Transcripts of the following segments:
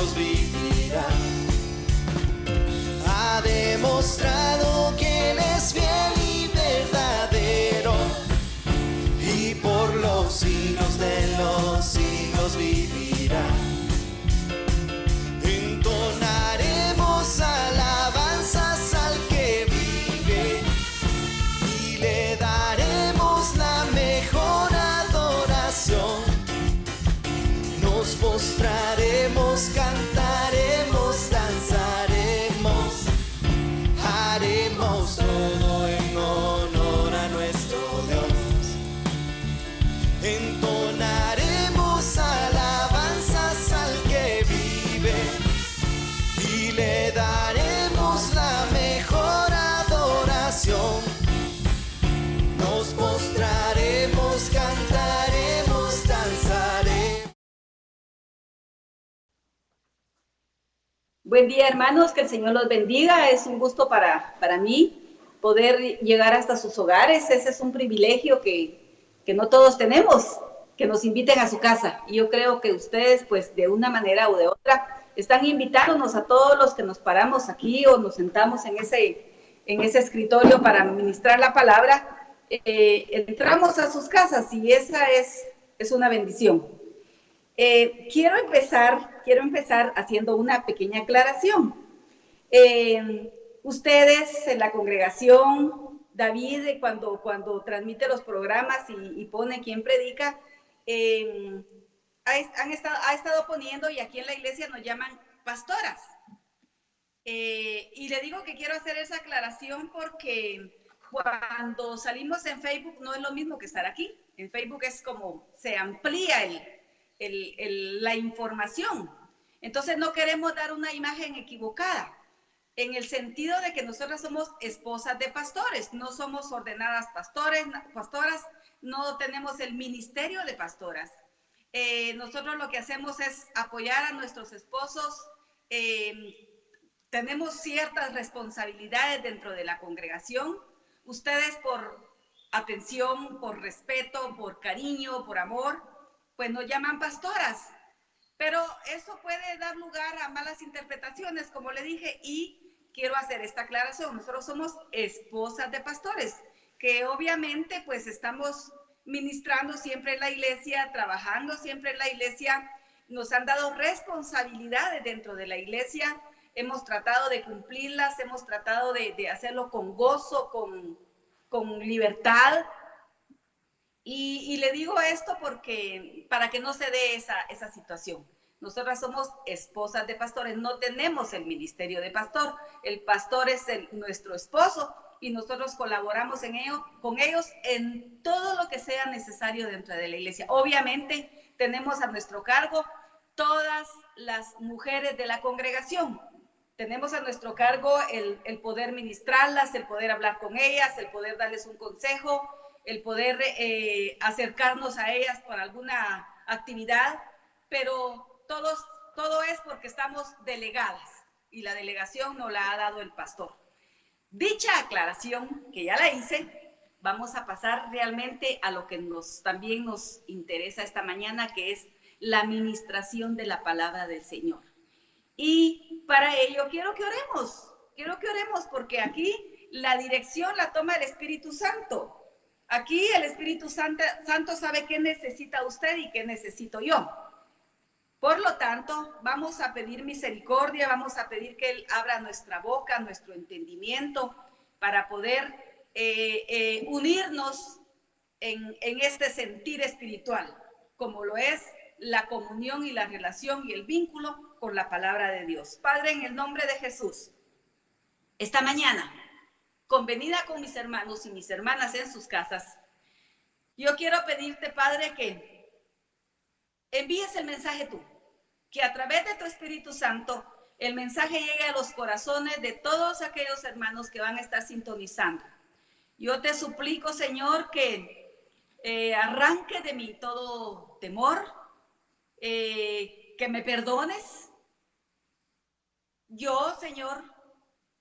siglos vivirá. Ha demostrado que Él es fiel y verdadero, y por los siglos de los siglos vivirá. Entonaremos alabanzas al que vive y le daremos la mejor adoración. Nos postraremos, cantaremos, danzaremos, haremos todo en honor a nuestro Dios. Entonaremos alabanzas al que vive y le daremos la mejor adoración. Nos postraremos, cantaremos, danzaremos. Buen día, hermanos, que el Señor los bendiga. Es un gusto para mí poder llegar hasta sus hogares. Ese es un privilegio que no todos tenemos, que nos inviten a su casa. Y yo creo que ustedes, pues, de una manera u de otra, están invitándonos a todos los que nos paramos aquí o nos sentamos en ese escritorio para ministrar la palabra. Entramos a sus casas y esa es una bendición. Quiero empezar haciendo una pequeña aclaración. Ustedes en la congregación, David, cuando transmite los programas y pone quién predica, ha estado poniendo, y aquí en la iglesia nos llaman pastoras. Y le digo que quiero hacer esa aclaración porque cuando salimos en Facebook no es lo mismo que estar aquí. En Facebook es como se amplía la información. Entonces no queremos dar una imagen equivocada, en el sentido de que nosotras somos esposas de pastores, no somos ordenadas pastoras, no tenemos el ministerio de pastoras. Nosotros lo que hacemos es apoyar a nuestros esposos, tenemos ciertas responsabilidades dentro de la congregación. Ustedes, por atención, por respeto, por cariño, por amor, pues nos llaman pastoras, pero eso puede dar lugar a malas interpretaciones, como le dije, y quiero hacer esta aclaración. Nosotros somos esposas de pastores, que obviamente pues estamos ministrando siempre en la iglesia, trabajando siempre en la iglesia, nos han dado responsabilidades dentro de la iglesia, hemos tratado de cumplirlas, hemos tratado de hacerlo con gozo, con libertad. Y le digo esto porque para que no se dé esa situación. Nosotras somos esposas de pastores, no tenemos el ministerio de pastor. El pastor es nuestro esposo y nosotros colaboramos con ellos en todo lo que sea necesario dentro de la iglesia. Obviamente tenemos a nuestro cargo todas las mujeres de la congregación. Tenemos a nuestro cargo el poder ministrarlas, el poder hablar con ellas, el poder darles un consejo, el poder acercarnos a ellas para alguna actividad, pero todo es porque estamos delegadas y la delegación nos la ha dado el pastor. Dicha aclaración, que ya la hice, vamos a pasar realmente a lo que también nos interesa esta mañana, que es la administración de la palabra del Señor. Y para ello quiero que oremos porque aquí la dirección la toma el Espíritu Santo. Aquí el Espíritu Santo sabe qué necesita usted y qué necesito yo. Por lo tanto, vamos a pedir misericordia, vamos a pedir que Él abra nuestra boca, nuestro entendimiento, para poder unirnos en este sentir espiritual, como lo es la comunión y la relación y el vínculo con la palabra de Dios. Padre, en el nombre de Jesús, esta mañana, convenida con mis hermanos y mis hermanas en sus casas, yo quiero pedirte, Padre, que envíes el mensaje tú, que a través de tu Espíritu Santo el mensaje llegue a los corazones de todos aquellos hermanos que van a estar sintonizando. Yo te suplico, Señor, que arranque de mí todo temor, que me perdones. Yo, Señor,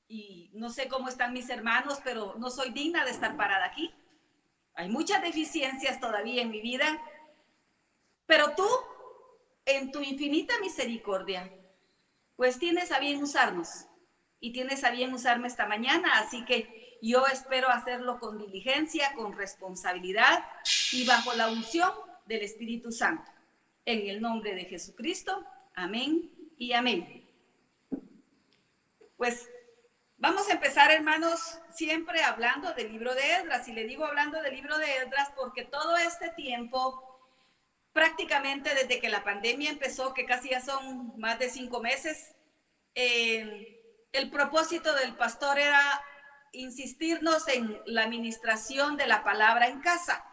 y no sé cómo están mis hermanos, pero no soy digna de estar parada aquí. Hay muchas deficiencias todavía en mi vida, pero tú, en tu infinita misericordia, pues tienes a bien usarnos y tienes a bien usarme esta mañana, así que yo espero hacerlo con diligencia, con responsabilidad y bajo la unción del Espíritu Santo. En el nombre de Jesucristo, amén y amén. Pues vamos a empezar, hermanos, siempre hablando del libro de Esdras. Y le digo hablando del libro de Esdras porque todo este tiempo, prácticamente desde que la pandemia empezó, que casi ya son más de 5 meses, el propósito del pastor era insistirnos en la administración de la palabra en casa,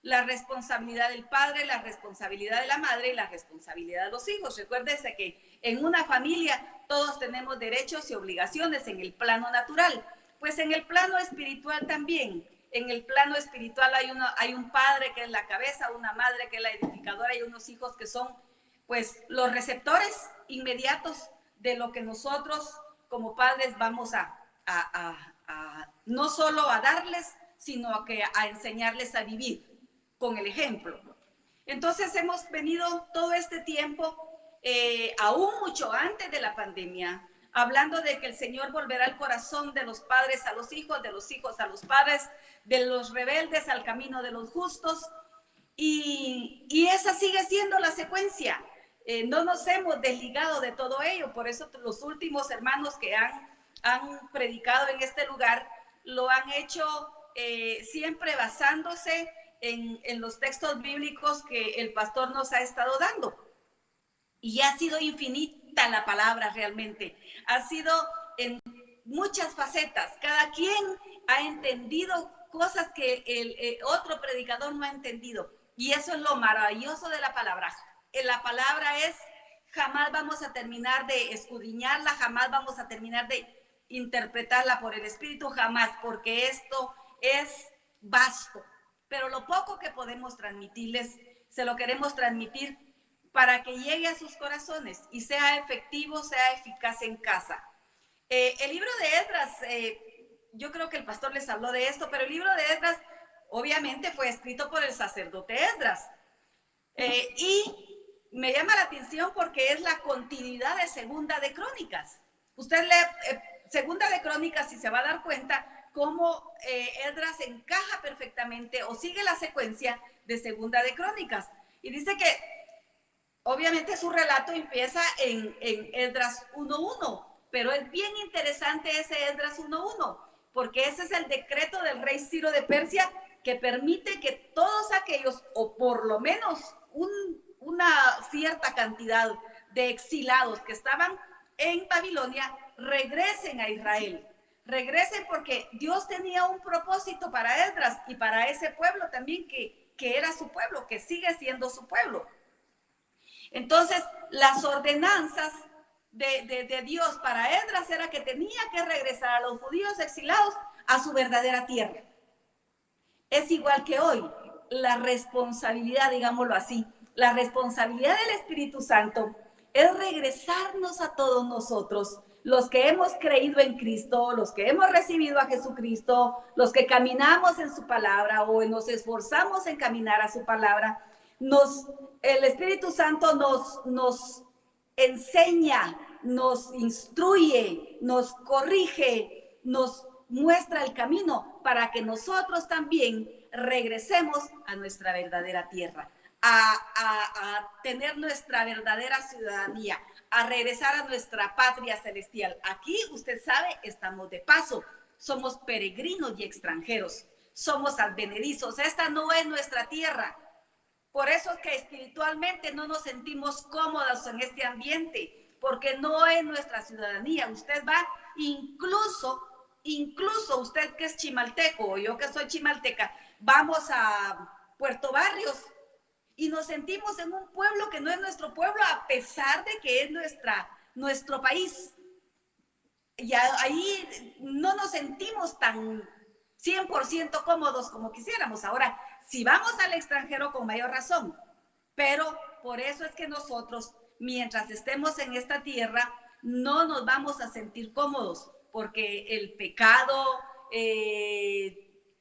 la responsabilidad del padre, la responsabilidad de la madre y la responsabilidad de los hijos. Recuérdese que en una familia todos tenemos derechos y obligaciones en el plano natural, pues en el plano espiritual también. En el plano espiritual hay un padre que es la cabeza, una madre que es la edificadora y unos hijos que son pues los receptores inmediatos de lo que nosotros como padres vamos a no solo a darles, sino a enseñarles a vivir con el ejemplo. Entonces hemos venido todo este tiempo, aún mucho antes de la pandemia, hablando de que el Señor volverá el corazón de los padres a los hijos a los padres, de los rebeldes al camino de los justos, y esa sigue siendo la secuencia. No nos hemos desligado de todo ello, por eso los últimos hermanos que han predicado en este lugar lo han hecho siempre basándose en los textos bíblicos que el pastor nos ha estado dando. Y ha sido infinita la palabra realmente. Ha sido en muchas facetas. Cada quien ha entendido cosas que el otro predicador no ha entendido. Y eso es lo maravilloso de la palabra. La palabra es, jamás vamos a terminar de escudriñarla, jamás vamos a terminar de interpretarla por el Espíritu, jamás, porque esto es vasto. Pero lo poco que podemos transmitirles, se lo queremos transmitir para que llegue a sus corazones y sea efectivo, sea eficaz en casa. El libro de Esdras, yo creo que el pastor les habló de esto, pero el libro de Esdras obviamente fue escrito por el sacerdote Esdras. Y me llama la atención porque es la continuidad de Segunda de Crónicas. Usted lee Segunda de Crónicas y se va a dar cuenta cómo Esdras encaja perfectamente o sigue la secuencia de Segunda de Crónicas. Y dice que obviamente su relato empieza en Esdras 1.1, pero es bien interesante ese Esdras 1.1, porque ese es el decreto del rey Ciro de Persia que permite que todos aquellos, o por lo menos una cierta cantidad de exilados que estaban en Babilonia, regresen a Israel. Regresen porque Dios tenía un propósito para Esdras y para ese pueblo también que era su pueblo, que sigue siendo su pueblo. Entonces, las ordenanzas de Dios para Esdras era que tenía que regresar a los judíos exilados a su verdadera tierra. Es igual que hoy, la responsabilidad, digámoslo así, la responsabilidad del Espíritu Santo es regresarnos a todos nosotros, los que hemos creído en Cristo, los que hemos recibido a Jesucristo, los que caminamos en su palabra o nos esforzamos en caminar a su palabra. El Espíritu Santo nos enseña, nos instruye, nos corrige, nos muestra el camino para que nosotros también regresemos a nuestra verdadera tierra, a tener nuestra verdadera ciudadanía, a regresar a nuestra patria celestial. Aquí, usted sabe, estamos de paso, somos peregrinos y extranjeros, somos advenedizos, esta no es nuestra tierra. Por eso es que espiritualmente no nos sentimos cómodos en este ambiente, porque no es nuestra ciudadanía. Usted va, incluso usted que es chimalteco, o yo que soy chimalteca, vamos a Puerto Barrios y nos sentimos en un pueblo que no es nuestro pueblo, a pesar de que es nuestro país. Y ahí no nos sentimos tan 100% cómodos como quisiéramos. Ahora, si vamos al extranjero, con mayor razón, pero por eso es que nosotros, mientras estemos en esta tierra, no nos vamos a sentir cómodos, porque el pecado,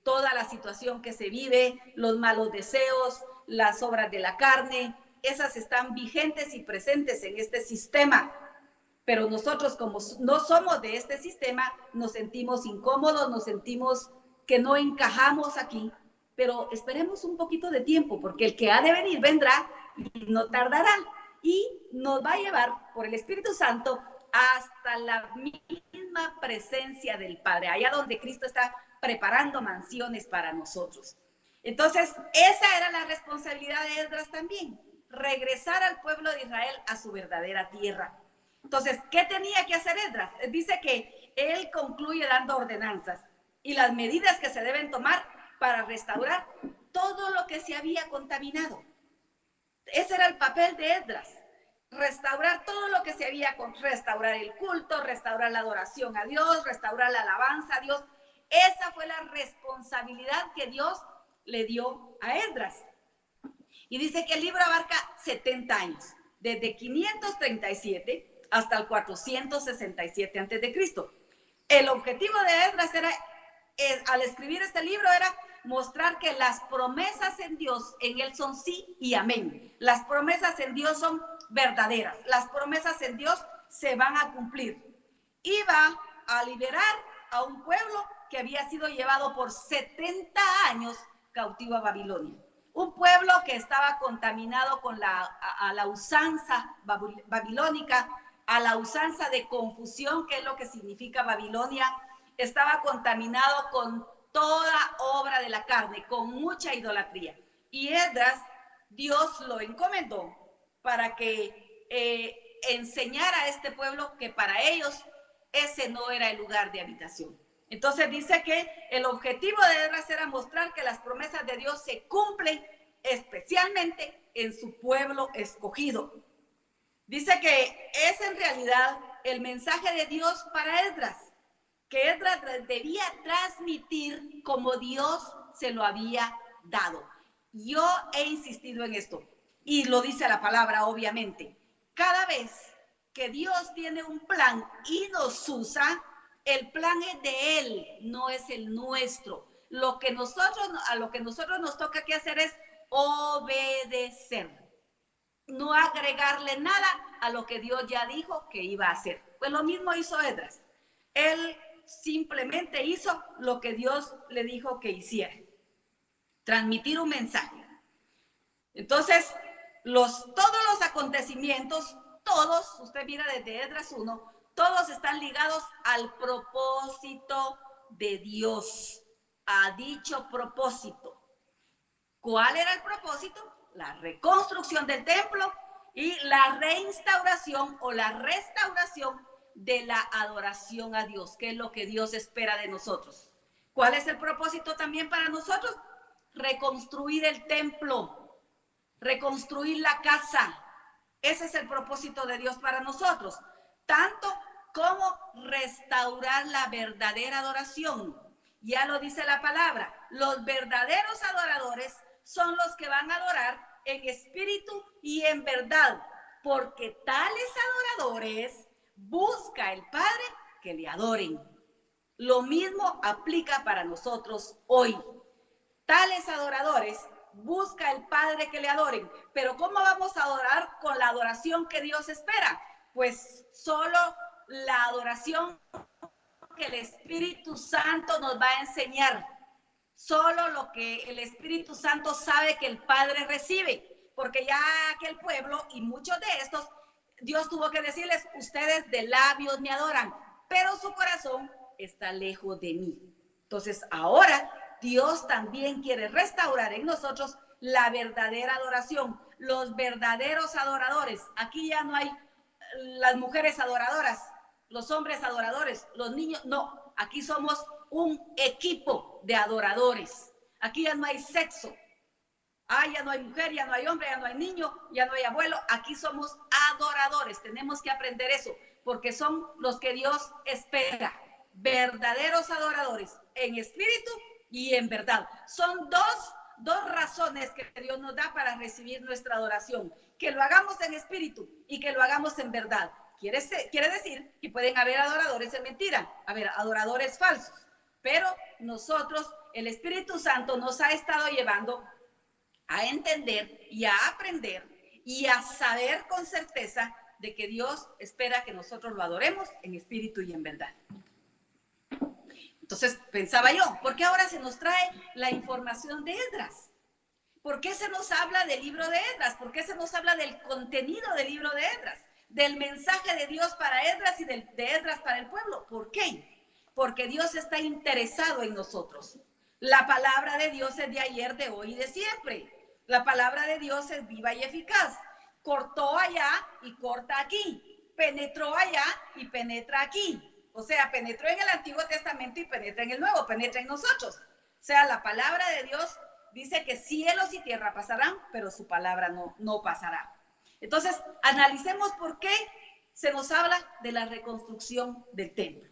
toda la situación que se vive, los malos deseos, las obras de la carne, esas están vigentes y presentes en este sistema. Pero nosotros, como no somos de este sistema, nos sentimos incómodos, nos sentimos que no encajamos aquí. Pero esperemos un poquito de tiempo, porque el que ha de venir vendrá y no tardará. Y nos va a llevar por el Espíritu Santo hasta la misma presencia del Padre, allá donde Cristo está preparando mansiones para nosotros. Entonces, esa era la responsabilidad de Esdras también, regresar al pueblo de Israel a su verdadera tierra. Entonces, ¿qué tenía que hacer Esdras? Dice que él concluye dando ordenanzas y las medidas que se deben tomar para restaurar todo lo que se había contaminado. Ese era el papel de Esdras, restaurar todo lo que se había, restaurar el culto, restaurar la adoración a Dios, restaurar la alabanza a Dios. Esa fue la responsabilidad que Dios le dio a Esdras. Y dice que el libro abarca 70 años, desde 537 hasta el 467 a.C. El objetivo de Esdras era, al escribir este libro, era mostrar que las promesas en Dios, en él son sí y amén. Las promesas en Dios son verdaderas. Las promesas en Dios se van a cumplir. Iba a liberar a un pueblo que había sido llevado por 70 años cautivo a Babilonia. Un pueblo que estaba contaminado con a la usanza babilónica, a la usanza de confusión, que es lo que significa Babilonia. Estaba contaminado con toda obra de la carne, con mucha idolatría. Y Esdras, Dios lo encomendó para que enseñara a este pueblo que para ellos ese no era el lugar de habitación. Entonces dice que el objetivo de Esdras era mostrar que las promesas de Dios se cumplen especialmente en su pueblo escogido. Dice que es en realidad el mensaje de Dios para Esdras, que Esdras debía transmitir como Dios se lo había dado. Yo he insistido en esto y lo dice la palabra, obviamente. Cada vez que Dios tiene un plan y nos usa, el plan es de Él, no es el nuestro. A lo que nosotros nos toca que hacer es obedecer, no agregarle nada a lo que Dios ya dijo que iba a hacer. Pues lo mismo hizo Esdras. Él simplemente hizo lo que Dios le dijo que hiciera, transmitir un mensaje. Entonces, todos los acontecimientos, todos, usted mira desde Esdras 1, todos están ligados al propósito de Dios, a dicho propósito. ¿Cuál era el propósito? La reconstrucción del templo y la reinstauración o la restauración de la adoración a Dios, que es lo que Dios espera de nosotros. ¿Cuál es el propósito también para nosotros? Reconstruir el templo, reconstruir la casa. Ese es el propósito de Dios para nosotros, tanto como restaurar la verdadera adoración. Ya lo dice la palabra, los verdaderos adoradores son los que van a adorar en espíritu y en verdad, porque tales adoradores busca el Padre que le adoren. Lo mismo aplica para nosotros hoy. Tales adoradores busca el Padre que le adoren. Pero ¿cómo vamos a adorar con la adoración que Dios espera? Pues solo la adoración que el Espíritu Santo nos va a enseñar. Solo lo que el Espíritu Santo sabe que el Padre recibe. Porque ya aquel pueblo y muchos de estos, Dios tuvo que decirles, ustedes de labios me adoran, pero su corazón está lejos de mí. Entonces ahora Dios también quiere restaurar en nosotros la verdadera adoración, los verdaderos adoradores. Aquí ya no hay las mujeres adoradoras, los hombres adoradores, los niños, no. Aquí somos un equipo de adoradores. Aquí ya no hay sexo. Ya no hay mujer, ya no hay hombre, ya no hay niño, ya no hay abuelo. Aquí somos adoradores. Tenemos que aprender eso, porque son los que Dios espera. Verdaderos adoradores, en espíritu y en verdad. Son dos razones que Dios nos da para recibir nuestra adoración. Que lo hagamos en espíritu y que lo hagamos en verdad. Quiere decir que pueden haber adoradores en mentira, adoradores falsos. Pero nosotros, el Espíritu Santo nos ha estado llevando a entender y a aprender y a saber con certeza de que Dios espera que nosotros lo adoremos en espíritu y en verdad. Entonces pensaba yo, ¿por qué ahora se nos trae la información de Esdras? ¿Por qué se nos habla del libro de Esdras? ¿Por qué se nos habla del contenido del libro de Esdras? Del mensaje de Dios para Esdras y de Esdras para el pueblo. ¿Por qué? Porque Dios está interesado en nosotros. La palabra de Dios es de ayer, de hoy y de siempre. La palabra de Dios es viva y eficaz. Cortó allá y corta aquí. Penetró allá y penetra aquí. O sea, penetró en el Antiguo Testamento y penetra en el Nuevo, penetra en nosotros. O sea, la palabra de Dios dice que cielos y tierra pasarán, pero su palabra no pasará. Entonces, analicemos por qué se nos habla de la reconstrucción del templo.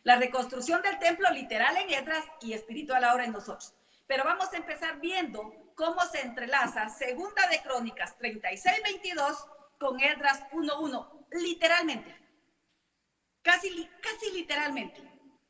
La reconstrucción del templo literal en Esdras y espiritual ahora en nosotros. Pero vamos a empezar viendo cómo se entrelaza Segunda de Crónicas 36:22 con Esdras 1:1, literalmente. Casi literalmente.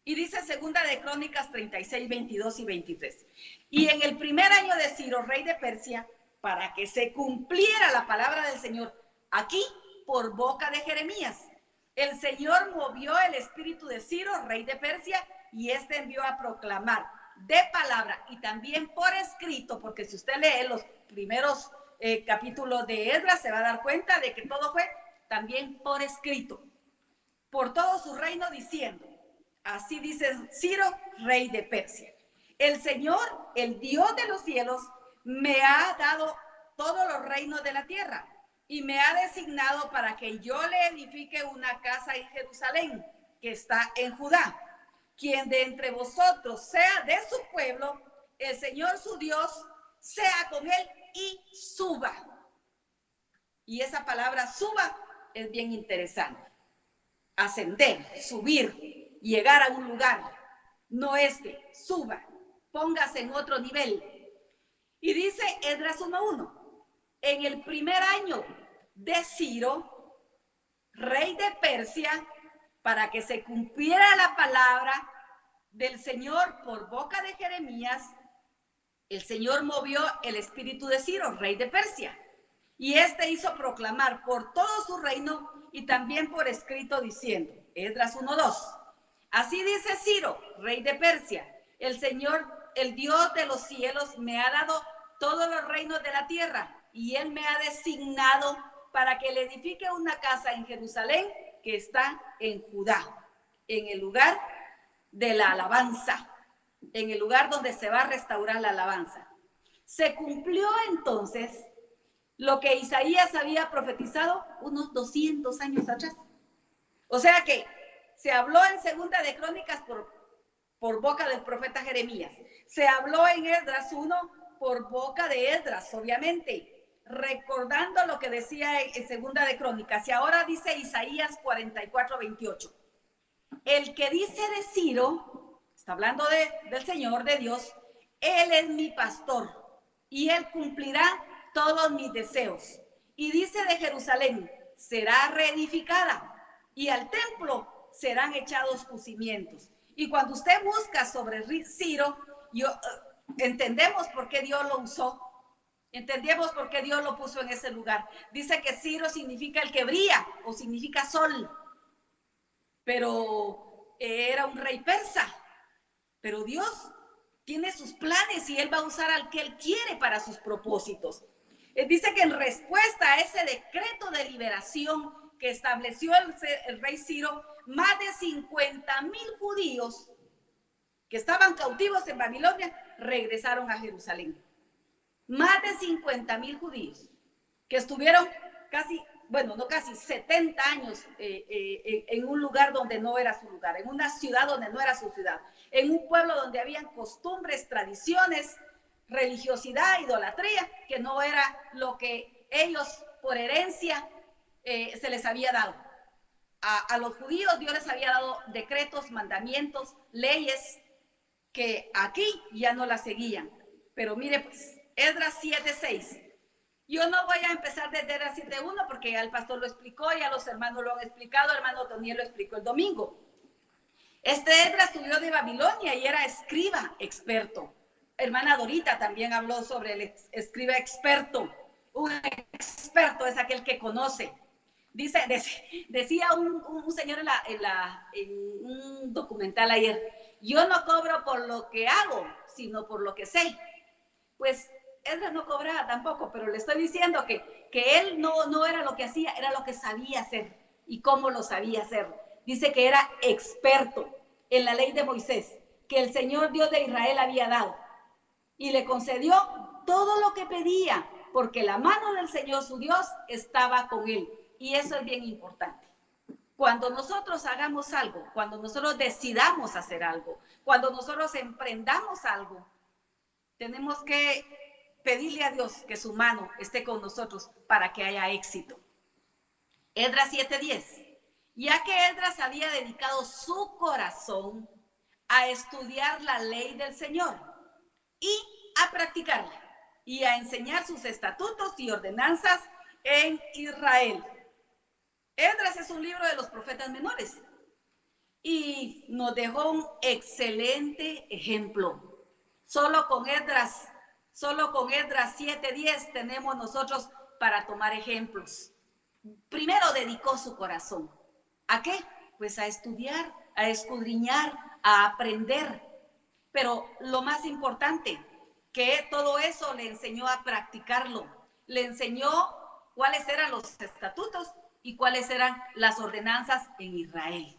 Y dice Segunda de Crónicas 36:22 y 23. Y en el primer año de Ciro, rey de Persia, para que se cumpliera la palabra del Señor, aquí por boca de Jeremías, el Señor movió el espíritu de Ciro, rey de Persia, y este envió a proclamar de palabra y también por escrito, porque si usted lee los primeros capítulos de Esdras, se va a dar cuenta de que todo fue también por escrito, por todo su reino, diciendo, así dice Ciro, rey de Persia: el Señor, el Dios de los cielos, me ha dado todos los reinos de la tierra y me ha designado para que yo le edifique una casa en Jerusalén, que está en Judá. Quien de entre vosotros sea de su pueblo, el Señor su Dios sea con él y suba. Y esa palabra suba es bien interesante. Ascender, subir, llegar a un lugar. No suba, póngase en otro nivel. Y dice Esdras 1:1, en el primer año de Ciro, rey de Persia, para que se cumpliera la palabra del Señor por boca de Jeremías, el Señor movió el espíritu de Ciro, rey de Persia, y este hizo proclamar por todo su reino y también por escrito, diciendo, Esdras 1:2, así dice Ciro, rey de Persia: el Señor, el Dios de los cielos, me ha dado todos los reinos de la tierra, y él me ha designado para que le edifique una casa en Jerusalén, que está en Judá, en el lugar de la alabanza, en el lugar donde se va a restaurar la alabanza. Se cumplió entonces lo que Isaías había profetizado unos 200 años atrás. O sea que se habló en Segunda de Crónicas por boca del profeta Jeremías. Se habló en Esdras 1 por boca de Esdras, obviamente, recordando lo que decía en Segunda de Crónicas. Y ahora dice Isaías 44:28. El que dice de Ciro, está hablando del Señor, de Dios, él es mi pastor y él cumplirá todos mis deseos. Y dice de Jerusalén, será reedificada, y al templo serán echados sus cimientos. Y cuando usted busca sobre Ciro, entendemos por qué Dios lo usó. Entendemos por qué Dios lo puso en ese lugar. Dice que Ciro significa el que brilla o significa sol. Pero era un rey persa. Pero Dios tiene sus planes y él va a usar al que él quiere para sus propósitos. Dice que en respuesta a ese decreto de liberación que estableció el rey Ciro, más de 50,000 judíos que estaban cautivos en Babilonia regresaron a Jerusalén. Más de 50,000 judíos que estuvieron no casi 70 años en un lugar donde no era su lugar, en una ciudad donde no era su ciudad, en un pueblo donde habían costumbres, tradiciones, religiosidad, idolatría, que no era lo que ellos por herencia se les había dado. A los judíos Dios les había dado decretos, mandamientos, leyes que aquí ya no las seguían. Pero mire pues, Esdras 7:6. Yo no voy a empezar desde Esdras 7:1 porque ya el pastor lo explicó, ya los hermanos lo han explicado, el hermano Toniel lo explicó el domingo. Este Esdras subió de Babilonia y era escriba experto. Hermana Dorita también habló sobre el escriba experto. Un experto es aquel que conoce. Decía un señor en un documental ayer, yo no cobro por lo que hago, sino por lo que sé. Pues Esdras no cobraba tampoco, pero le estoy diciendo que él no era lo que hacía, era lo que sabía hacer y cómo lo sabía hacer. Dice que era experto en la ley de Moisés, que el Señor Dios de Israel había dado, y le concedió todo lo que pedía, porque la mano del Señor su Dios estaba con él. Y eso es bien importante. Cuando nosotros hagamos algo, cuando nosotros decidamos hacer algo, cuando nosotros emprendamos algo, tenemos que pedirle a Dios que su mano esté con nosotros para que haya éxito. Esdras 7:10. Ya que Esdras había dedicado su corazón a estudiar la ley del Señor y a practicarla y a enseñar sus estatutos y ordenanzas en Israel. Esdras es un libro de los profetas menores y nos dejó un excelente ejemplo. Solo con Esdras 7:10 tenemos nosotros para tomar ejemplos. Primero dedicó su corazón. ¿A qué? Pues a estudiar, a escudriñar, a aprender. Pero lo más importante, que todo eso le enseñó a practicarlo. Le enseñó cuáles eran los estatutos y cuáles eran las ordenanzas en Israel.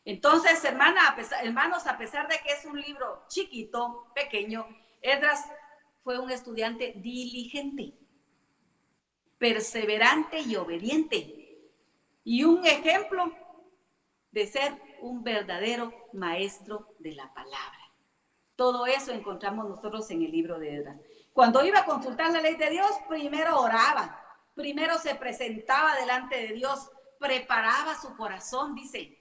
Entonces, hermanos, a pesar de que es un libro chiquito, pequeño, Esdras fue un estudiante diligente, perseverante y obediente, y un ejemplo de ser un verdadero maestro de la palabra. Todo eso encontramos nosotros en el libro de Esdras. Cuando iba a consultar la ley de Dios, primero oraba, primero se presentaba delante de Dios, preparaba su corazón, dice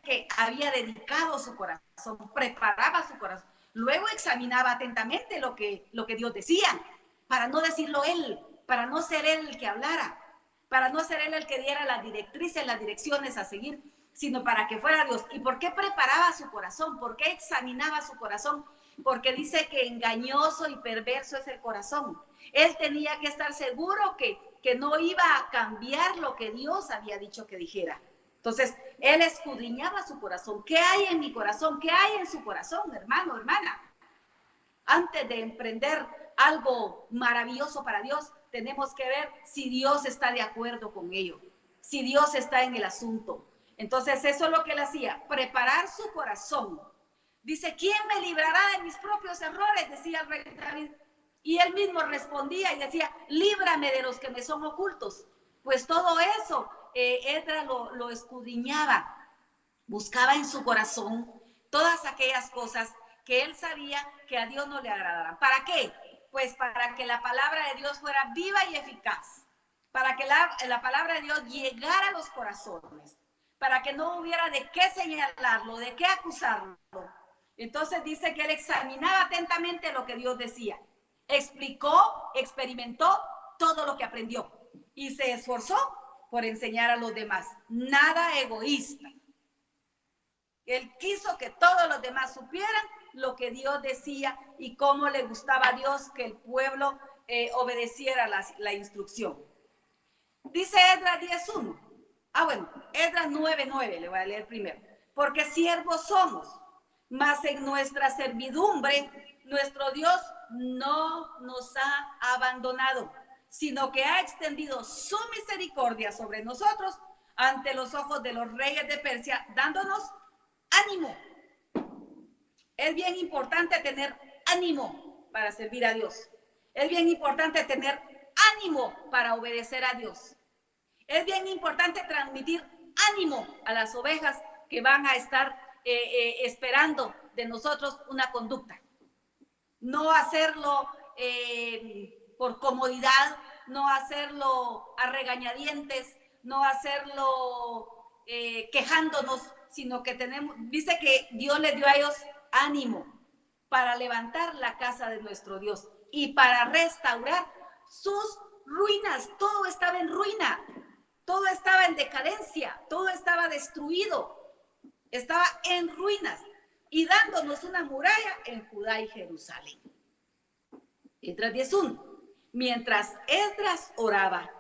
que había dedicado su corazón, preparaba su corazón. Luego examinaba atentamente lo que Dios decía, para no decirlo él, para no ser él el que hablara, para no ser él el que diera las directrices, las direcciones a seguir, sino para que fuera Dios. ¿Y por qué preparaba su corazón? ¿Por qué examinaba su corazón? Porque dice que engañoso y perverso es el corazón. Él tenía que estar seguro que no iba a cambiar lo que Dios había dicho que dijera. Entonces, él escudriñaba su corazón. ¿Qué hay en mi corazón? ¿Qué hay en su corazón, hermano, hermana? Antes de emprender algo maravilloso para Dios, tenemos que ver si Dios está de acuerdo con ello, si Dios está en el asunto. Entonces, eso es lo que él hacía, preparar su corazón. Dice, ¿quién me librará de mis propios errores? Decía el rey David. Y él mismo respondía y decía, líbrame de los que me son ocultos. Pues todo eso, Esdras lo escudriñaba, buscaba en su corazón todas aquellas cosas que él sabía que a Dios no le agradaran. ¿Para qué? Pues para que la palabra de Dios fuera viva y eficaz, para que la palabra de Dios llegara a los corazones, para que no hubiera de qué señalarlo, de qué acusarlo. Entonces dice que él examinaba atentamente lo que Dios decía, explicó, experimentó todo lo que aprendió y se esforzó por enseñar a los demás. Nada egoísta. Él quiso que todos los demás supieran lo que Dios decía y cómo le gustaba a Dios que el pueblo obedeciera la instrucción. Dice Esdras 10:1. Esdras 9:9 le voy a leer primero. Porque siervos somos, mas en nuestra servidumbre nuestro Dios no nos ha abandonado, sino que ha extendido su misericordia sobre nosotros ante los ojos de los reyes de Persia, dándonos ánimo. Es bien importante tener ánimo para servir a Dios. Es bien importante tener ánimo para obedecer a Dios. Es bien importante transmitir ánimo a las ovejas que van a estar esperando de nosotros una conducta. No hacerlo por comodidad, no hacerlo a regañadientes, no hacerlo quejándonos, sino que dice que Dios les dio a ellos ánimo para levantar la casa de nuestro Dios y para restaurar sus ruinas. Todo estaba en ruina, todo estaba en decadencia, todo estaba destruido, estaba en ruinas y dándonos una muralla en Judá y Jerusalén. Esdras 10:1. Mientras Esdras oraba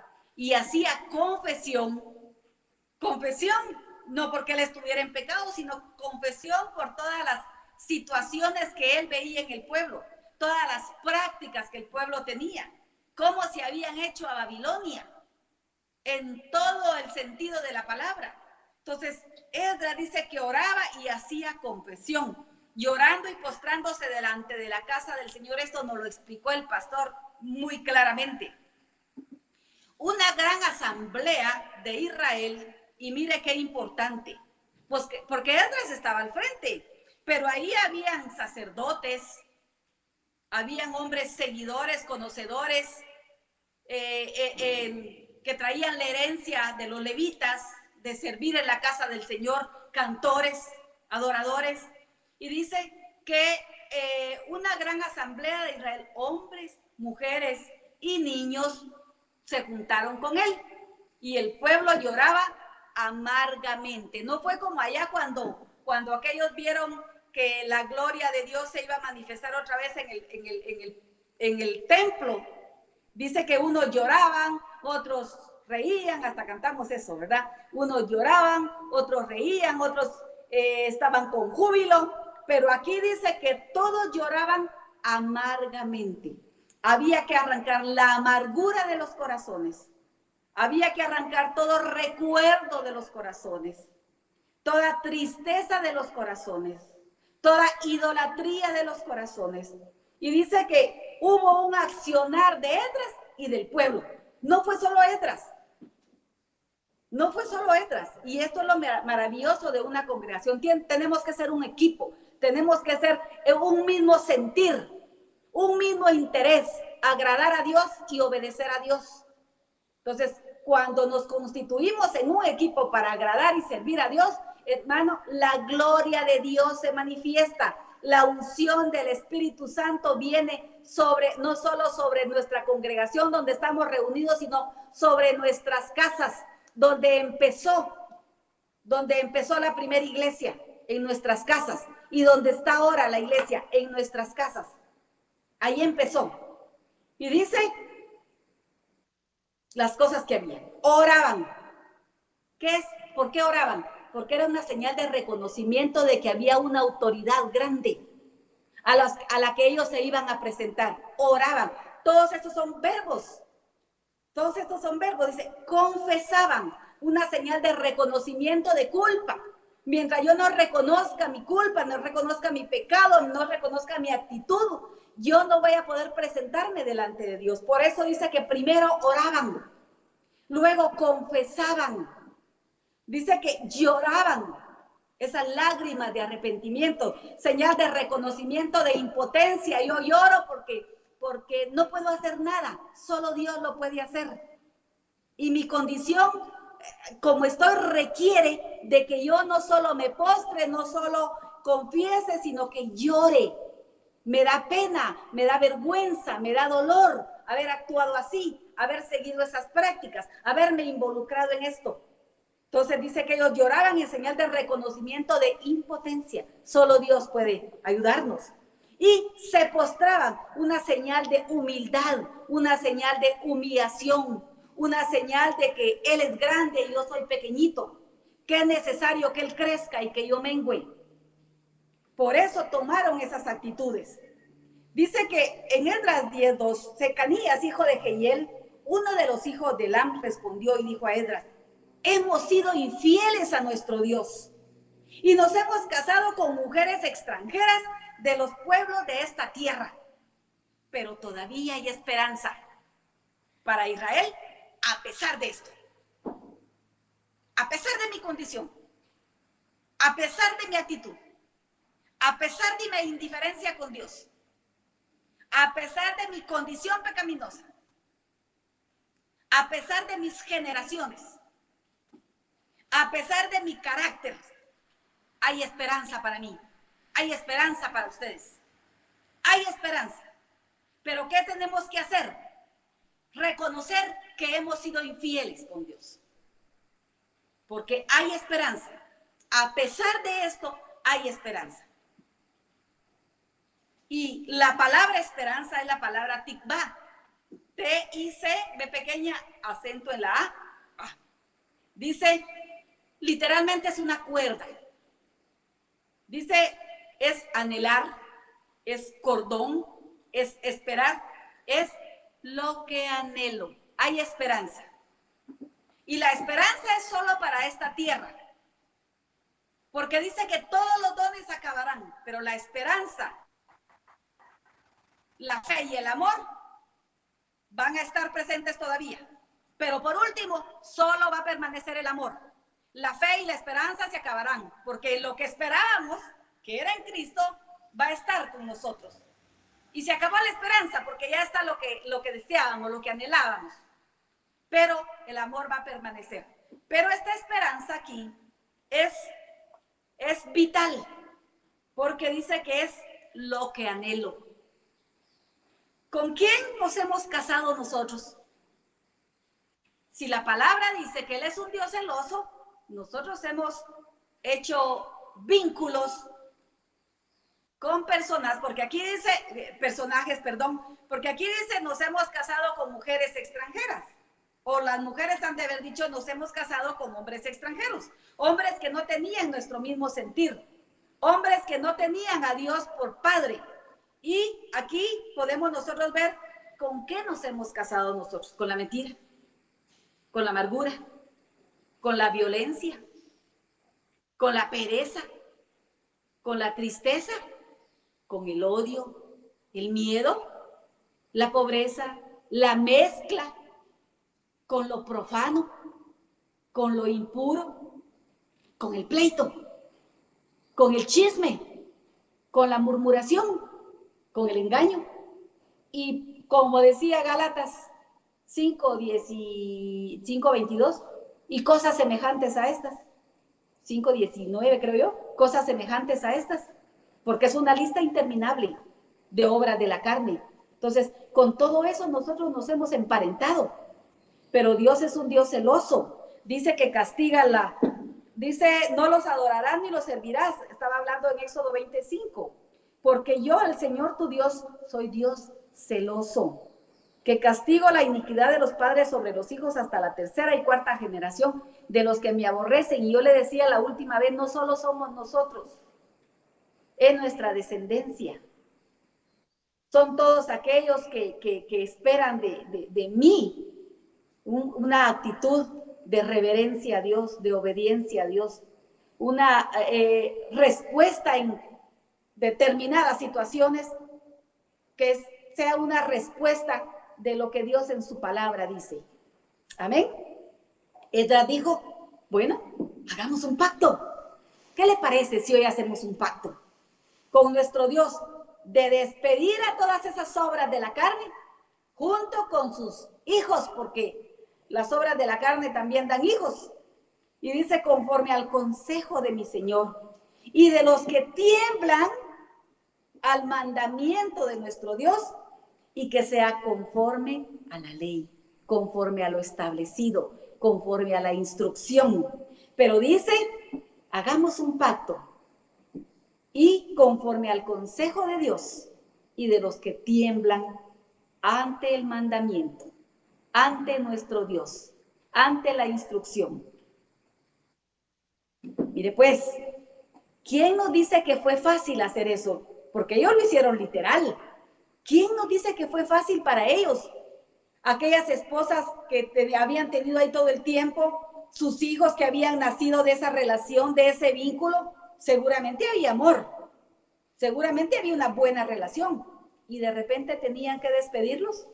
y hacía confesión, no porque él estuviera en pecado, sino confesión por todas las situaciones que él veía en el pueblo, todas las prácticas que el pueblo tenía, cómo se habían hecho a Babilonia, en todo el sentido de la palabra. Entonces, Esdras dice que oraba y hacía confesión, llorando y postrándose delante de la casa del Señor. Esto nos lo explicó el pastor muy claramente. Una gran asamblea de Israel, y mire qué importante, pues porque Esdras estaba al frente, pero ahí habían sacerdotes, habían hombres seguidores, conocedores, que traían la herencia de los levitas, de servir en la casa del Señor, cantores, adoradores, y dice que una gran asamblea de Israel, hombres, mujeres y niños, se juntaron con él, y el pueblo lloraba amargamente. No fue como allá cuando aquellos vieron que la gloria de Dios se iba a manifestar otra vez en el templo. Dice que unos lloraban, otros reían, hasta cantamos eso, ¿verdad? Unos lloraban, otros reían, otros estaban con júbilo, pero aquí dice que todos lloraban amargamente. Había que arrancar la amargura de los corazones. Había que arrancar todo recuerdo de los corazones, toda tristeza de los corazones, toda idolatría de los corazones. Y dice que hubo un accionar de Esdras y del pueblo. No fue solo Esdras. No fue solo Esdras. Y esto es lo maravilloso de una congregación. Tenemos que ser un equipo. Tenemos que ser un mismo sentir, un mismo interés, agradar a Dios y obedecer a Dios. Entonces, cuando nos constituimos en un equipo para agradar y servir a Dios, hermano, la gloria de Dios se manifiesta. La unción del Espíritu Santo viene no solo sobre nuestra congregación donde estamos reunidos, sino sobre nuestras casas, donde empezó la primera iglesia, en nuestras casas, y donde está ahora la iglesia, en nuestras casas. Ahí empezó. Y dice las cosas que había. Oraban. ¿Por qué oraban? Porque era una señal de reconocimiento de que había una autoridad grande a la que ellos se iban a presentar. Oraban. Todos estos son verbos. Dice, confesaban, una señal de reconocimiento de culpa. Mientras yo no reconozca mi culpa, no reconozca mi pecado, no reconozca mi actitud, yo no voy a poder presentarme delante de Dios. Por eso dice que primero oraban, luego confesaban. Dice que lloraban, esas lágrimas de arrepentimiento, señal de reconocimiento de impotencia. Yo lloro porque no puedo hacer nada, solo Dios lo puede hacer. Y mi condición, como estoy, requiere de que yo no solo me postre, no solo confiese, sino que llore. Me da pena, me da vergüenza, me da dolor haber actuado así, haber seguido esas prácticas, haberme involucrado en esto. Entonces dice que ellos lloraban en señal de reconocimiento de impotencia. Solo Dios puede ayudarnos. Y se postraban, una señal de humildad, una señal de humillación, una señal de que Él es grande y yo soy pequeñito, que es necesario que Él crezca y que yo mengüe. Por eso tomaron esas actitudes. Dice que en Esdras 10:2, Secanías, hijo de Jehiel, uno de los hijos de Elam, respondió y dijo a Esdras: hemos sido infieles a nuestro Dios y nos hemos casado con mujeres extranjeras de los pueblos de esta tierra. Pero todavía hay esperanza para Israel a pesar de esto. A pesar de mi condición, a pesar de mi actitud, a pesar de mi indiferencia con Dios, a pesar de mi condición pecaminosa, a pesar de mis generaciones, a pesar de mi carácter, hay esperanza para mí, hay esperanza para ustedes, hay esperanza. Pero ¿qué tenemos que hacer? Reconocer que hemos sido infieles con Dios, porque hay esperanza. A pesar de esto, hay esperanza. Y la palabra esperanza es la palabra tikvah, T-I-C, B pequeña, acento en la A. Ah. Dice, literalmente es una cuerda. Dice, es anhelar, es cordón, es esperar, es lo que anhelo. Hay esperanza. Y la esperanza es solo para esta tierra. Porque dice que todos los dones acabarán, pero la esperanza, la fe y el amor van a estar presentes todavía. Pero por último, solo va a permanecer el amor. La fe y la esperanza se acabarán, porque lo que esperábamos, que era en Cristo, va a estar con nosotros. Y se acabó la esperanza, porque ya está lo que deseábamos, lo que anhelábamos. Pero el amor va a permanecer. Pero esta esperanza aquí es vital, porque dice que es lo que anhelo. ¿Con quién nos hemos casado nosotros? Si la palabra dice que Él es un Dios celoso, nosotros hemos hecho vínculos con personas, porque aquí dice, porque aquí dice nos hemos casado con mujeres extranjeras, o las mujeres han de haber dicho nos hemos casado con hombres extranjeros, hombres que no tenían nuestro mismo sentir, hombres que no tenían a Dios por Padre. Y aquí podemos nosotros ver con qué nos hemos casado nosotros, con la mentira, con la amargura, con la violencia, con la pereza, con la tristeza, con el odio, el miedo, la pobreza, la mezcla, con lo profano, con lo impuro, con el pleito, con el chisme, con la murmuración, con el engaño. Y como decía Gálatas 5:22, y cosas semejantes a estas. 5:19 creo yo, cosas semejantes a estas, porque es una lista interminable de obras de la carne. Entonces, con todo eso nosotros nos hemos emparentado, pero Dios es un Dios celoso, dice que castiga dice, no los adorarás ni los servirás, estaba hablando en Éxodo 25, porque yo, el Señor tu Dios, soy Dios celoso, que castigo la iniquidad de los padres sobre los hijos hasta la tercera y cuarta generación de los que me aborrecen. Y yo le decía la última vez, no solo somos nosotros, es nuestra descendencia. Son todos aquellos que esperan de mí una actitud de reverencia a Dios, de obediencia a Dios, una respuesta en determinadas situaciones que sea una respuesta de lo que Dios en su palabra dice. Amén. Esdras dijo, bueno, hagamos un pacto. ¿Qué le parece si hoy hacemos un pacto con nuestro Dios de despedir a todas esas obras de la carne junto con sus hijos? Porque las obras de la carne también dan hijos. Y dice, conforme al consejo de mi Señor y de los que tiemblan al mandamiento de nuestro Dios, y que sea conforme a la ley, conforme a lo establecido, conforme a la instrucción. Pero dice, hagamos un pacto y conforme al consejo de Dios y de los que tiemblan ante el mandamiento, ante nuestro Dios, ante la instrucción. Mire pues, ¿quién nos dice que fue fácil hacer eso? Porque ellos lo hicieron literal. ¿Quién nos dice que fue fácil para ellos? Aquellas esposas que habían tenido ahí todo el tiempo, sus hijos que habían nacido de esa relación, de ese vínculo, seguramente había amor, seguramente había una buena relación, y de repente tenían que despedirlos,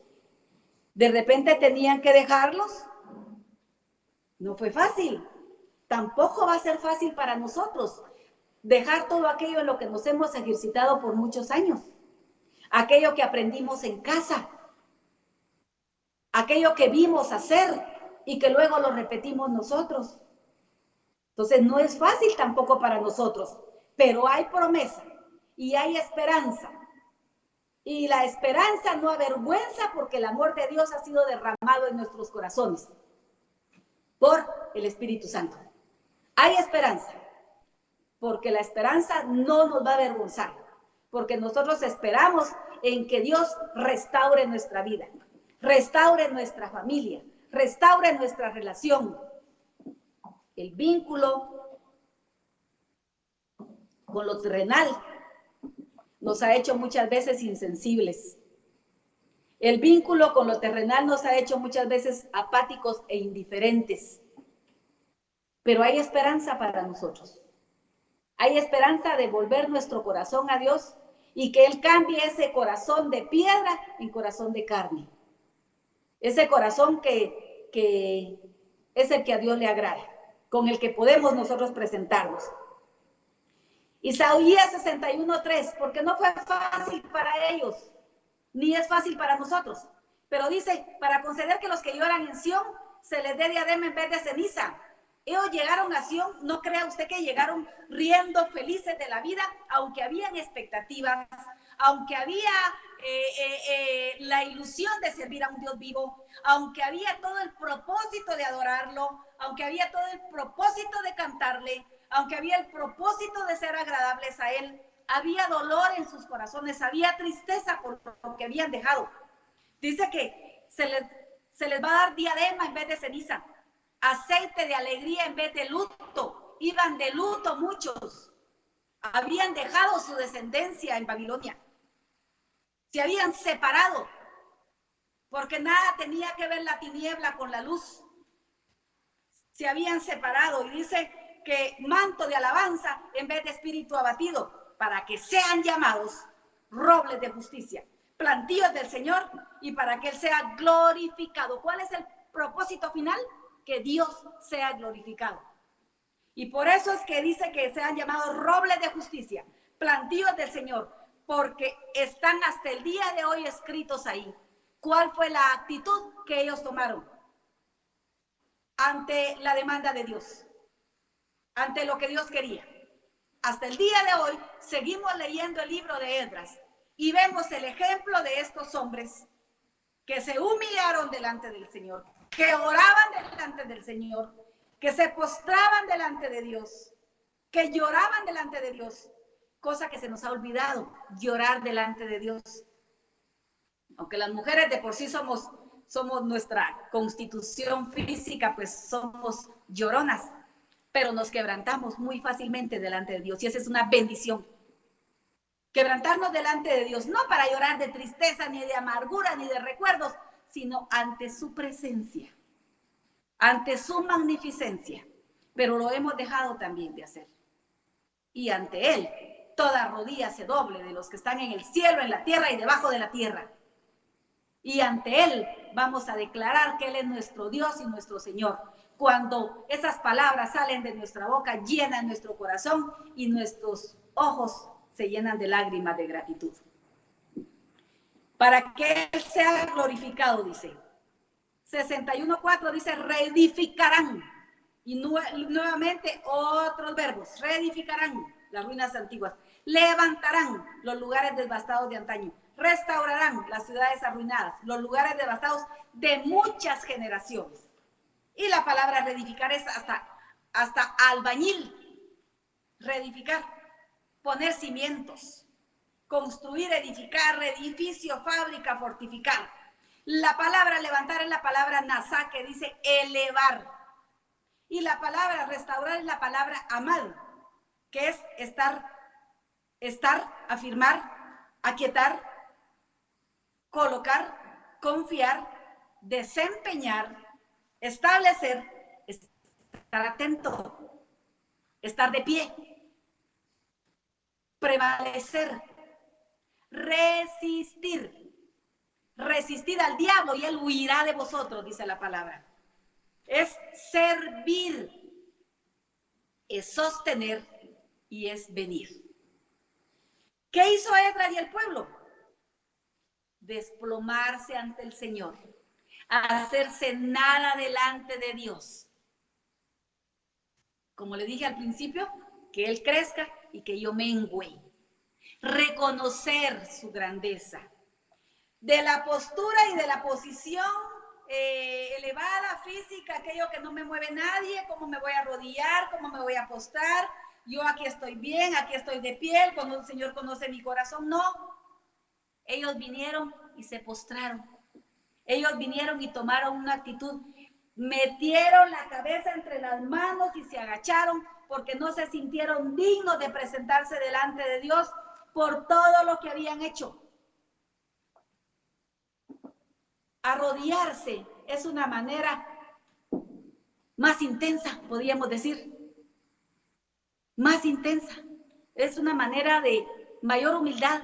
de repente tenían que dejarlos. No fue fácil, tampoco va a ser fácil para nosotros dejar todo aquello en lo que nos hemos ejercitado por muchos años. Aquello que aprendimos en casa, aquello que vimos hacer y que luego lo repetimos nosotros. Entonces no es fácil tampoco para nosotros, pero hay promesa y hay esperanza. Y la esperanza no avergüenza, porque el amor de Dios ha sido derramado en nuestros corazones por el Espíritu Santo. Hay esperanza, porque la esperanza no nos va a avergonzar, porque nosotros esperamos en que Dios restaure nuestra vida. restaure nuestra familia, restaure nuestra relación. El vínculo con lo terrenal nos ha hecho muchas veces insensibles. El vínculo con lo terrenal nos ha hecho muchas veces apáticos e indiferentes. Pero hay esperanza para nosotros. Hay esperanza de volver nuestro corazón a Dios y que Él cambie ese corazón de piedra en corazón de carne. Ese corazón que es el que a Dios le agrada, con el que podemos nosotros presentarnos. Isaías 61:3, porque no fue fácil para ellos, ni es fácil para nosotros. Pero dice, para conceder que los que lloran en Sión se les dé diadema en vez de ceniza. Ellos llegaron a Sión, no crea usted que llegaron riendo, felices de la vida, aunque habían expectativas, aunque había la ilusión de servir a un Dios vivo, aunque había todo el propósito de adorarlo, aunque había todo el propósito de cantarle, aunque había el propósito de ser agradables a Él, había dolor en sus corazones, había tristeza por lo que habían dejado. Dice que se les va a dar diadema en vez de ceniza, aceite de alegría en vez de luto. Iban de luto muchos. Habían dejado su descendencia en Babilonia. Se habían separado porque nada tenía que ver la tiniebla con la luz. Se habían separado y dice que manto de alabanza en vez de espíritu abatido, para que sean llamados robles de justicia, plantíos del Señor, y para que Él sea glorificado. ¿Cuál es el propósito final? Que Dios sea glorificado. Y por eso es que dice que sean llamados robles de justicia, plantíos del Señor, porque están hasta el día de hoy escritos ahí. ¿Cuál fue la actitud que ellos tomaron ante la demanda de Dios? Ante lo que Dios quería. Hasta el día de hoy seguimos leyendo el libro de Esdras y vemos el ejemplo de estos hombres que se humillaron delante del Señor, que oraban delante del Señor, que se postraban delante de Dios, que lloraban delante de Dios, cosa que se nos ha olvidado, llorar delante de Dios. Aunque las mujeres de por sí somos nuestra constitución física, pues somos lloronas, pero nos quebrantamos muy fácilmente delante de Dios y esa es una bendición. Quebrantarnos delante de Dios, no para llorar de tristeza, ni de amargura, ni de recuerdos, sino ante su presencia, ante su magnificencia. Pero lo hemos dejado también de hacer. Y ante Él, toda rodilla se doble de los que están en el cielo, en la tierra y debajo de la tierra. Y ante Él vamos a declarar que Él es nuestro Dios y nuestro Señor. Cuando esas palabras salen de nuestra boca, llenan nuestro corazón y nuestros ojos se llenan de lágrimas de gratitud. Para que Él sea glorificado, dice. 61:4 dice, reedificarán. Y nuevamente otros verbos, reedificarán las ruinas antiguas, levantarán los lugares devastados de antaño, restaurarán las ciudades arruinadas, los lugares devastados de muchas generaciones. Y la palabra reedificar es hasta albañil, reedificar, poner cimientos, construir, edificar, edificio, fábrica, fortificar. La palabra levantar es la palabra nasá, que dice elevar. Y la palabra restaurar es la palabra amad, que es estar, afirmar, aquietar, colocar, confiar, desempeñar, establecer, estar atento, estar de pie, prevalecer, resistir al diablo y él huirá de vosotros, dice la palabra. Es servir, es sostener y es venir. ¿Qué hizo Esdras y el pueblo? Desplomarse ante el Señor, hacerse nada delante de Dios. Como le dije al principio, que Él crezca y que yo mengüe. Reconocer su grandeza. De la postura y de la posición elevada, física, aquello que no me mueve nadie, cómo me voy a arrodillar, cómo me voy a postar, yo aquí estoy bien, aquí estoy de pie, cuando el Señor conoce mi corazón, no. Ellos vinieron y se postraron. Ellos vinieron y tomaron una actitud, metieron la cabeza entre las manos y se agacharon porque no se sintieron dignos de presentarse delante de Dios por todo lo que habían hecho. Arrodillarse es una manera más intensa, podríamos decir, más intensa. Es una manera de mayor humildad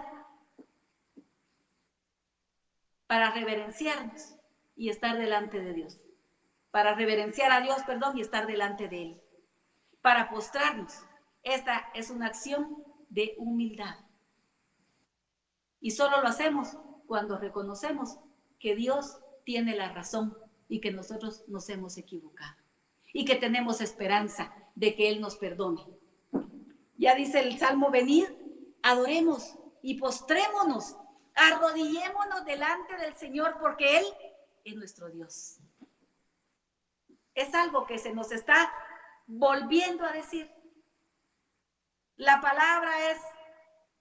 para reverenciarnos y estar delante de Dios. Para reverenciar a Dios, perdón, y estar delante de Él. Para postrarnos. Esta es una acción de humildad. Y solo lo hacemos cuando reconocemos que Dios tiene la razón y que nosotros nos hemos equivocado. Y que tenemos esperanza de que Él nos perdone. Ya dice el Salmo, venid, adoremos y postrémonos, arrodillémonos delante del Señor porque Él es nuestro Dios. Es algo que se nos está volviendo a decir. La palabra es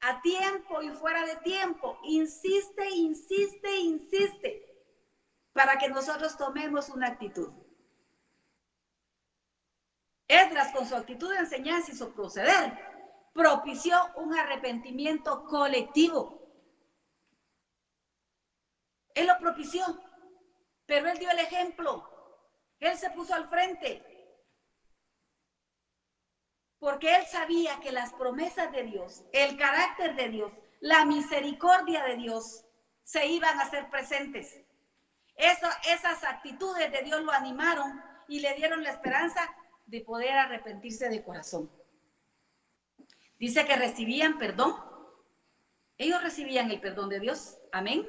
a tiempo y fuera de tiempo. Insiste, insiste, insiste para que nosotros tomemos una actitud. Esdras, con su actitud de enseñanza y su proceder, propició un arrepentimiento colectivo. Él lo propició, pero él dio el ejemplo. Él se puso al frente. Porque él sabía que las promesas de Dios, el carácter de Dios, la misericordia de Dios se iban a hacer presentes. Esas actitudes de Dios lo animaron y le dieron la esperanza de poder arrepentirse de corazón. Dice que recibían perdón. Ellos recibían el perdón de Dios. Amén.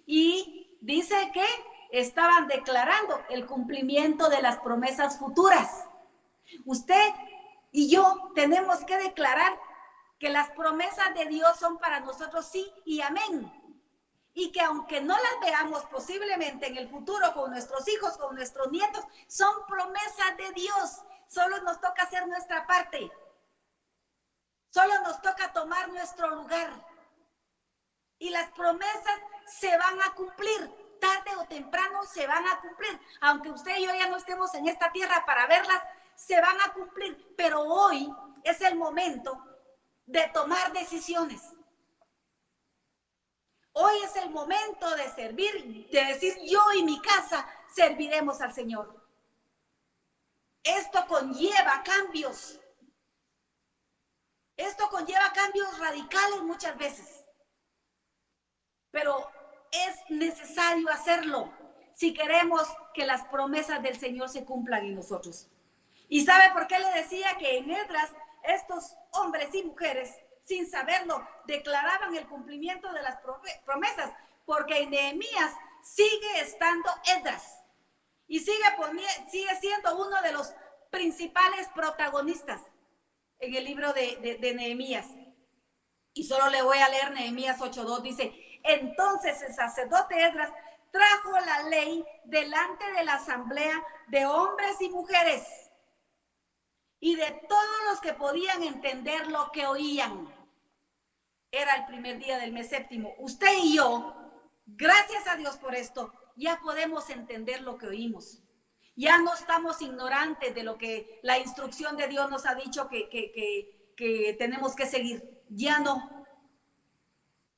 Y dice que estaban declarando el cumplimiento de las promesas futuras. Usted y yo tenemos que declarar que las promesas de Dios son para nosotros sí y amén. Y que aunque no las veamos posiblemente en el futuro con nuestros hijos, con nuestros nietos, son promesas de Dios. Solo nos toca hacer nuestra parte. Solo nos toca tomar nuestro lugar. Y las promesas se van a cumplir. Tarde o temprano se van a cumplir. Aunque usted y yo ya no estemos en esta tierra para verlas, se van a cumplir. Pero hoy es el momento de tomar decisiones. Hoy es el momento de servir, de decir yo y mi casa serviremos al Señor. Esto conlleva cambios. Esto conlleva cambios radicales muchas veces. Pero es necesario hacerlo si queremos que las promesas del Señor se cumplan en nosotros. ¿Y sabe por qué le decía que en Esdras estos hombres y mujeres, sin saberlo, declaraban el cumplimiento de las promesas? Porque en Nehemías sigue estando Esdras y sigue siendo uno de los principales protagonistas en el libro de Nehemías. Y solo le voy a leer Nehemías 8:2, dice: entonces el sacerdote Esdras trajo la ley delante de la asamblea de hombres y mujeres y de todos los que podían entender lo que oían. Era el primer día del mes séptimo. Usted y yo, gracias a Dios por esto, ya podemos entender lo que oímos. Ya no estamos ignorantes de lo que la instrucción de Dios nos ha dicho que tenemos que seguir. Ya no.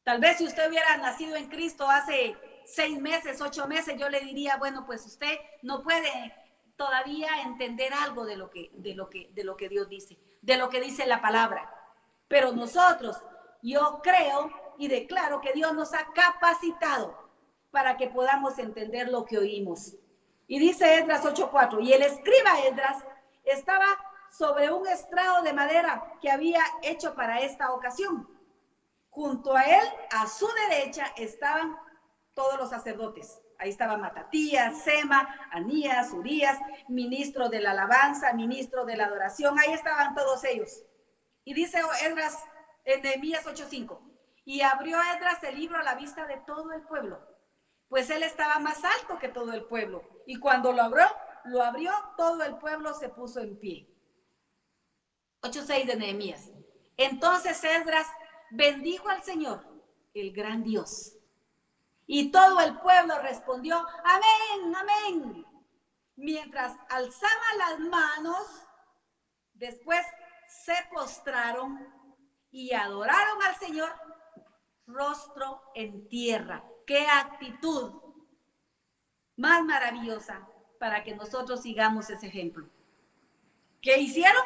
Tal vez si usted hubiera nacido en Cristo hace 6 meses, 8 meses, yo le diría, bueno, pues usted no puede todavía entender algo de lo que Dios dice, de lo que dice la palabra. Pero nosotros, yo creo y declaro que Dios nos ha capacitado para que podamos entender lo que oímos. Y dice Esdras 8:4, y el escriba Esdras estaba sobre un estrado de madera que había hecho para esta ocasión. Junto a él, a su derecha, estaban todos los sacerdotes. Ahí estaban Matatías, Sema, Anías, Urías, ministro de la alabanza, ministro de la adoración. Ahí estaban todos ellos. Y dice Esdras en Nehemías 8:5, y abrió Esdras el libro a la vista de todo el pueblo, pues él estaba más alto que todo el pueblo. Y cuando lo abrió, todo el pueblo se puso en pie. 8:6 de Nehemías. Entonces Esdras bendijo al Señor, el gran Dios, Y todo el pueblo respondió, amén, amén. Mientras alzaban las manos, después se postraron y adoraron al Señor rostro en tierra. ¡Qué actitud más maravillosa para que nosotros sigamos ese ejemplo! ¿Qué hicieron?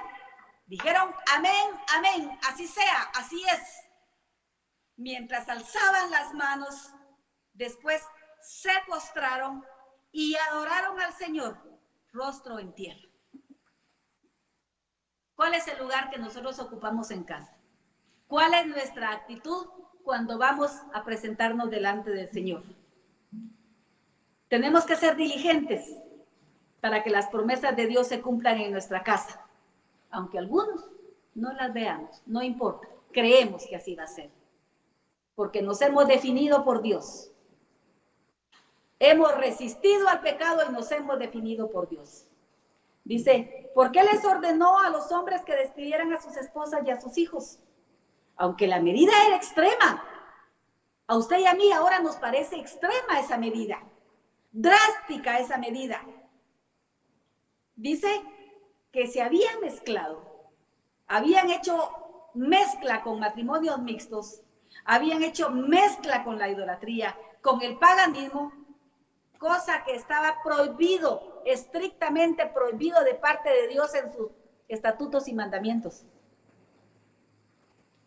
Dijeron, amén, amén, así sea, así es. Mientras alzaban las manos, después se postraron y adoraron al Señor, rostro en tierra. ¿Cuál es el lugar que nosotros ocupamos en casa? ¿Cuál es nuestra actitud cuando vamos a presentarnos delante del Señor? Tenemos que ser diligentes para que las promesas de Dios se cumplan en nuestra casa. Aunque algunos no las veamos, no importa, creemos que así va a ser. Porque nos hemos definido por Dios. Hemos resistido al pecado y nos hemos definido por Dios. Dice, ¿por qué les ordenó a los hombres que despidieran a sus esposas y a sus hijos? Aunque la medida era extrema. A usted y a mí ahora nos parece extrema esa medida. Drástica esa medida. Dice que se habían mezclado. Habían hecho mezcla con matrimonios mixtos. Habían hecho mezcla con la idolatría, con el paganismo, cosa que estaba prohibido, estrictamente prohibido de parte de Dios en sus estatutos y mandamientos.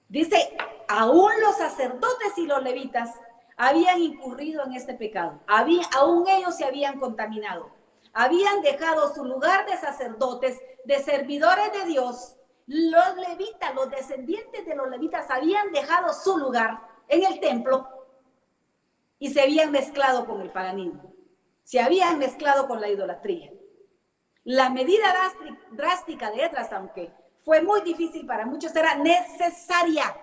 Dice, aún los sacerdotes y los levitas habían incurrido en este pecado. Aún ellos se habían contaminado. Habían dejado su lugar de sacerdotes, de servidores de Dios. Los levitas, los descendientes de los levitas habían dejado su lugar en el templo y se habían mezclado con el paganismo. Se habían mezclado con la idolatría. La medida drástica de Esdras, aunque fue muy difícil para muchos, era necesaria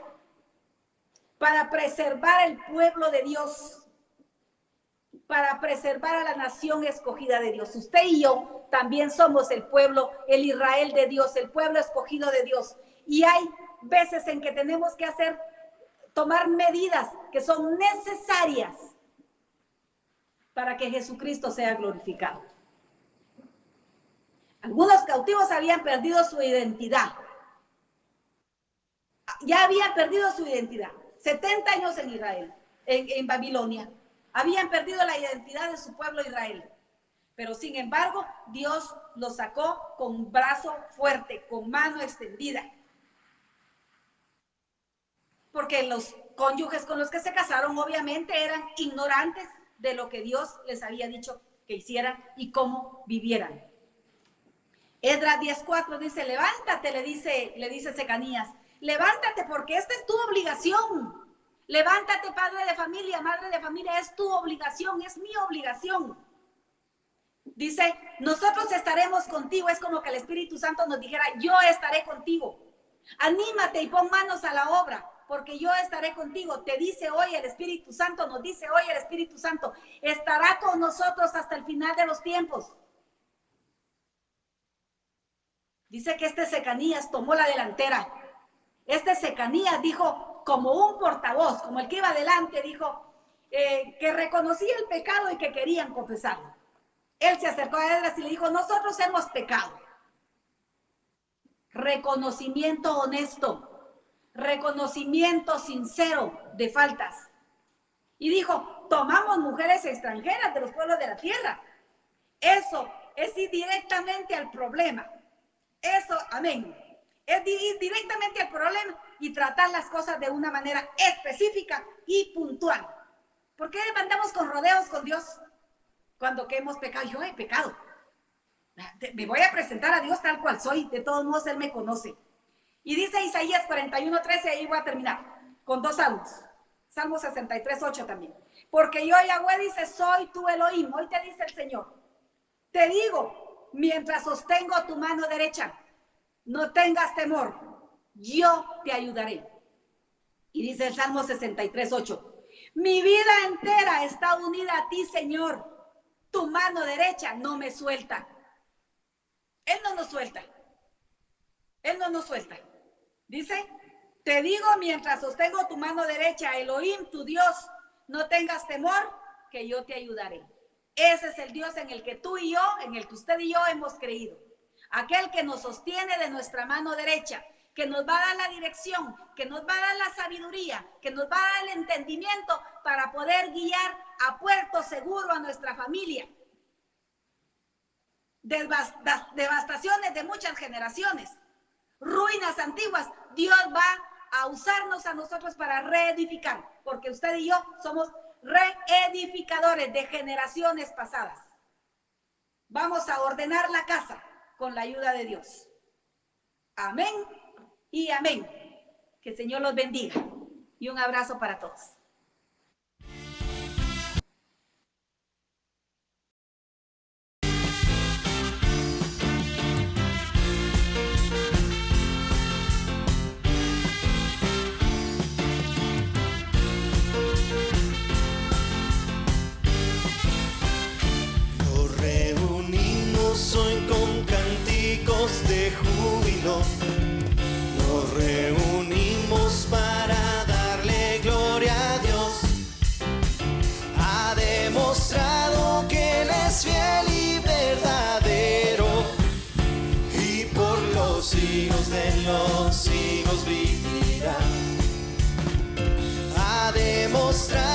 para preservar el pueblo de Dios, para preservar a la nación escogida de Dios. Usted y yo también somos el pueblo, el Israel de Dios, el pueblo escogido de Dios. Y hay veces en que tenemos que tomar medidas que son necesarias para que Jesucristo sea glorificado. Algunos cautivos habían perdido su identidad. Ya habían perdido su identidad. 70 años en Israel, en Babilonia. Habían perdido la identidad de su pueblo Israel. Pero sin embargo, Dios los sacó con brazo fuerte, con mano extendida. Porque los cónyuges con los que se casaron obviamente eran ignorantes de lo que Dios les había dicho que hicieran y cómo vivieran. Esdras 10:4 dice, levántate, le dice Secanías, levántate porque esta es tu obligación. Levántate, padre de familia, madre de familia, es tu obligación, es mi obligación. Dice, nosotros estaremos contigo, es como que el Espíritu Santo nos dijera, yo estaré contigo. Anímate y pon manos a la obra, porque yo estaré contigo. Te dice hoy el Espíritu Santo, nos dice hoy el Espíritu Santo, estará con nosotros hasta el final de los tiempos. Dice que este Secanías tomó la delantera. Este Secanías dijo, como un portavoz, como el que iba adelante, dijo que reconocía el pecado y que querían confesarlo. Él se acercó a Esdras y le dijo, nosotros hemos pecado. Reconocimiento honesto, reconocimiento sincero de faltas. Y dijo, tomamos mujeres extranjeras de los pueblos de la tierra. Eso es ir directamente al problema. Eso, amén. Es ir directamente al problema y tratar las cosas de una manera específica y puntual. ¿Por qué andamos con rodeos con Dios? Cuando que hemos pecado, yo he pecado. Me voy a presentar a Dios tal cual soy. De todos modos, Él me conoce. Y dice Isaías 41:13, ahí voy a terminar, con 2 salmos. Salmo 63:8 también. Porque yo, Yahweh, dice, soy tu Elohim. Hoy te dice el Señor. Te digo, mientras sostengo tu mano derecha, no tengas temor, yo te ayudaré. Y dice el Salmo 63:8, mi vida entera está unida a ti, Señor. Tu mano derecha no me suelta. Él no nos suelta. Él no nos suelta. Dice, te digo mientras sostengo tu mano derecha, Elohim, tu Dios, no tengas temor, que yo te ayudaré. Ese es el Dios en el que tú y yo, en el que usted y yo hemos creído. Aquel que nos sostiene de nuestra mano derecha, que nos va a dar la dirección, que nos va a dar la sabiduría, que nos va a dar el entendimiento para poder guiar a puerto seguro a nuestra familia. Devastaciones de muchas generaciones, ruinas antiguas, Dios va a usarnos a nosotros para reedificar, porque usted y yo somos reedificadores de generaciones pasadas. Vamos a ordenar la casa con la ayuda de Dios. Amén y amén. Que el Señor los bendiga. Y un abrazo para todos. Nos reunimos hoy con cánticos de júbilo. Nos reunimos para darle gloria a Dios. Ha demostrado que Él es fiel y verdadero, y por los siglos de los siglos vivirá. Ha demostrado